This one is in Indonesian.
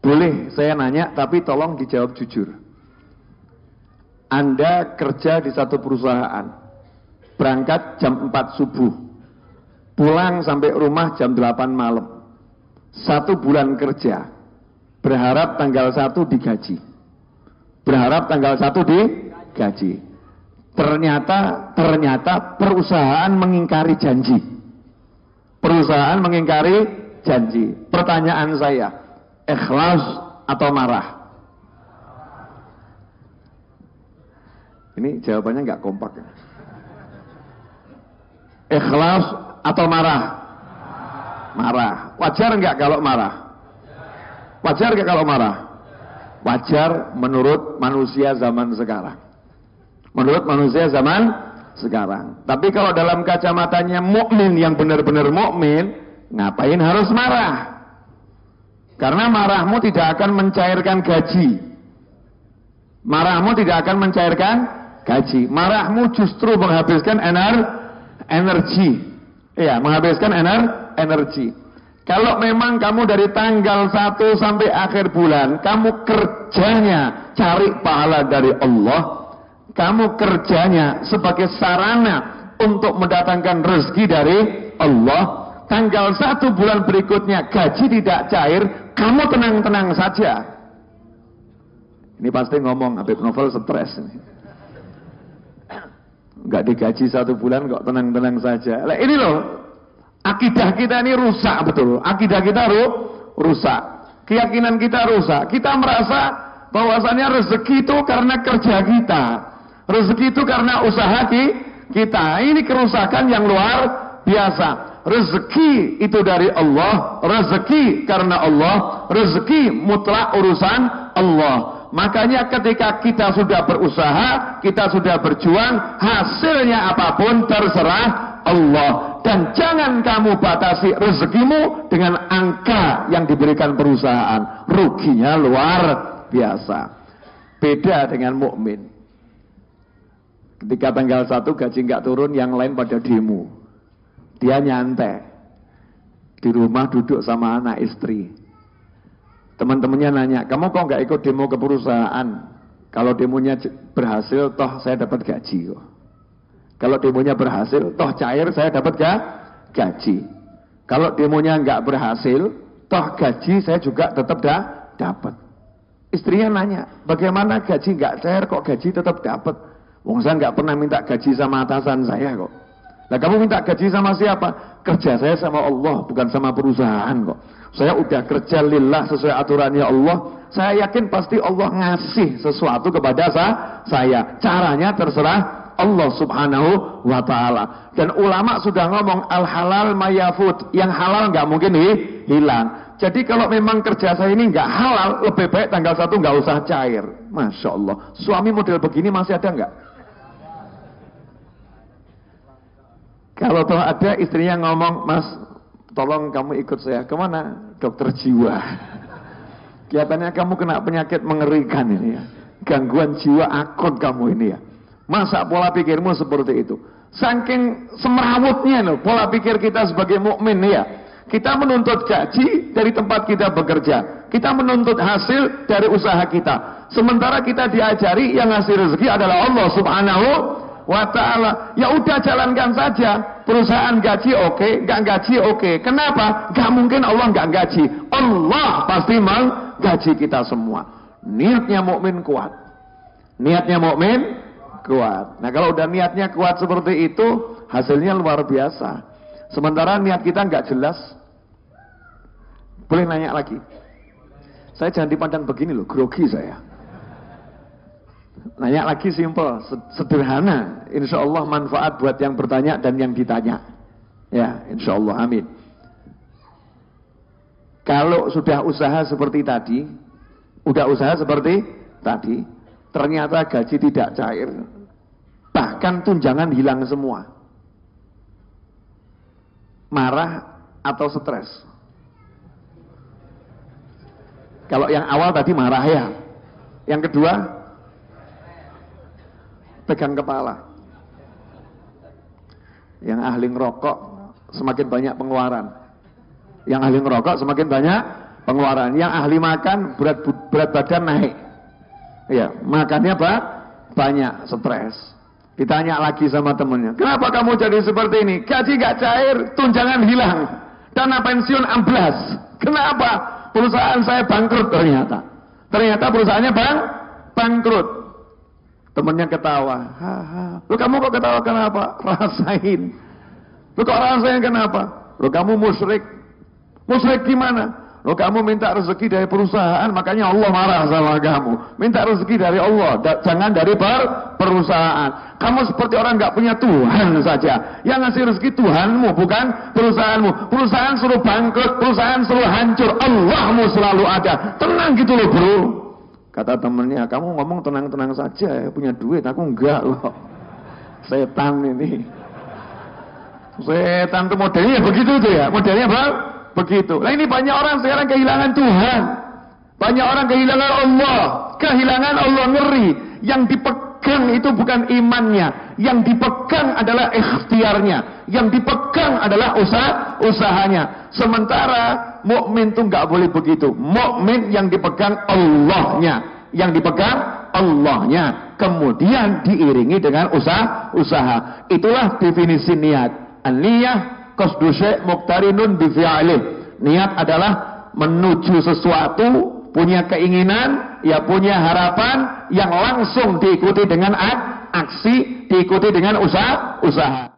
Boleh saya nanya, tapi tolong dijawab jujur. Anda kerja di satu perusahaan, berangkat jam 4 subuh, pulang sampai rumah jam 8 malam. 1 bulan kerja, berharap tanggal 1 digaji. Berharap tanggal 1 digaji. Ternyata perusahaan mengingkari janji. Perusahaan mengingkari janji. Pertanyaan saya, ikhlas atau marah? Ini jawabannya nggak kompak ya. Ikhlas atau marah? Marah. Wajar nggak kalau marah? Wajar nggak kalau marah? Wajar menurut manusia zaman sekarang. Menurut manusia zaman sekarang. Tapi kalau dalam kacamatanya mukmin yang benar-benar mukmin, ngapain harus marah? Karena marahmu tidak akan mencairkan gaji. Marahmu tidak akan mencairkan gaji. Marahmu justru menghabiskan energi. Iya, menghabiskan energi. Kalau memang kamu dari tanggal 1 sampai akhir bulan, kamu kerjanya cari pahala dari Allah, kamu kerjanya sebagai sarana untuk mendatangkan rezeki dari Allah, tanggal 1 bulan berikutnya gaji tidak cair, kamu tenang-tenang saja. Ini pasti ngomong Habib Novel stres. Enggak digaji 1 bulan kok tenang-tenang saja. Lah ini loh, akidah kita ini rusak betul. Akidah kita rusak. Keyakinan kita rusak. Kita merasa bahwasannya rezeki itu karena kerja kita. Rezeki itu karena usaha kita. Ini kerusakan yang luar biasa. Rezeki itu dari Allah. Rezeki karena Allah. Rezeki mutlak urusan Allah. Makanya ketika kita sudah berusaha, kita sudah berjuang, hasilnya apapun terserah Allah. Dan jangan kamu batasi rezekimu dengan angka yang diberikan perusahaan. Ruginya luar biasa. Beda dengan mukmin. Ketika tanggal 1 gaji nggak turun, yang lain pada demo. Dia nyantai. Di rumah duduk sama anak istri. Teman-temannya nanya, kamu kok nggak ikut demo ke perusahaan? Kalau demonya berhasil, toh saya dapat gaji kok. Kalau demonya berhasil, toh cair saya dapat gaji. Kalau demonya nggak berhasil, toh gaji saya juga tetap dapat. Istrinya nanya, bagaimana gaji nggak cair kok gaji tetap dapat? Wong saya nggak pernah minta gaji sama atasan saya kok. Lah kamu minta gaji sama siapa? Kerja saya sama Allah, bukan sama perusahaan kok. Saya udah kerja lillah sesuai aturannya Allah. Saya yakin pasti Allah ngasih sesuatu kepada saya. Caranya terserah Allah subhanahu wa ta'ala. Dan ulama sudah ngomong al halal mayafut. Yang halal nggak mungkin hilang. Jadi kalau memang kerja saya ini nggak halal, lebih baik tanggal 1 nggak usah cair. Masya Allah. Suami model begini masih ada nggak? Kalau toh ada, istrinya ngomong, Mas, tolong kamu ikut saya. Kemana? Dokter jiwa. Kelihatannya kamu kena penyakit mengerikan ini ya. Gangguan jiwa akut kamu ini ya. Masa pola pikirmu seperti itu? Saking semerawutnya loh pola pikir kita sebagai mukmin ya. Kita menuntut gaji dari tempat kita bekerja. Kita menuntut hasil dari usaha kita. Sementara kita diajari yang ngasih rezeki adalah Allah subhanahu wa ta'ala. Ya udah jalankan saja. Perusahaan gaji oke, gak gaji oke. Kenapa? Gak mungkin Allah gak gaji. Allah pasti menggaji kita semua. Niatnya mukmin kuat. Niatnya mukmin kuat. Nah kalau udah niatnya kuat seperti itu, hasilnya luar biasa. Sementara niat kita gak jelas. Boleh nanya lagi? Saya jangan dipandang begini loh, grogi saya. Nanya lagi simple, sederhana. Insya Allah manfaat buat yang bertanya dan yang ditanya. Ya, insya Allah, amin. Kalau sudah usaha seperti tadi, ternyata gaji tidak cair, bahkan tunjangan hilang semua. Marah atau stres? Kalau yang awal tadi marah ya. Yang kedua, pegang kepala. Yang ahli ngerokok semakin banyak pengeluaran. Yang ahli ngerokok semakin banyak pengeluaran. Yang ahli makan berat badan naik. Ya, makannya banyak, stres. Ditanya lagi sama temennya, kenapa kamu jadi seperti ini? Gaji gak cair, tunjangan hilang, dana pensiun amblas. Kenapa? Perusahaan saya bangkrut ternyata. Ternyata perusahaannya bangkrut. Temennya ketawa. Lu kamu kok ketawa kenapa? Rasain. Lu kok rasain kenapa? Lu kamu musyrik. Musyrik gimana? Lo kamu minta rezeki dari perusahaan, makanya Allah marah sama kamu. Minta rezeki dari Allah, jangan dari perusahaan. Kamu seperti orang nggak punya Tuhan saja. Yang ngasih rezeki Tuhanmu, bukan perusahaanmu. Perusahaan suruh bangkrut, perusahaan suruh hancur. Allahmu selalu ada. Tenang gitu loh bro. Kata temennya, kamu ngomong tenang-tenang saja, punya duit, aku enggak loh. Setan ini. Setan tuh modelnya begitu tuh ya, modelnya begitu. Nah ini banyak orang sekarang kehilangan Tuhan. Banyak orang kehilangan Allah. Kehilangan Allah, ngeri. Yang dipegang itu bukan imannya. Yang dipegang adalah ikhtiarnya. Yang dipegang adalah usahanya. Sementara mukmin itu nggak boleh begitu. Mukmin yang dipegang Allahnya. Yang dipegang Allahnya. Kemudian diiringi dengan usaha. Itulah definisi niat. An-niyah qasdu syai' muqtarinun bi fi'lih. Niat adalah menuju sesuatu, punya keinginan, ya punya harapan yang langsung diikuti dengan aksi, diikuti dengan usaha.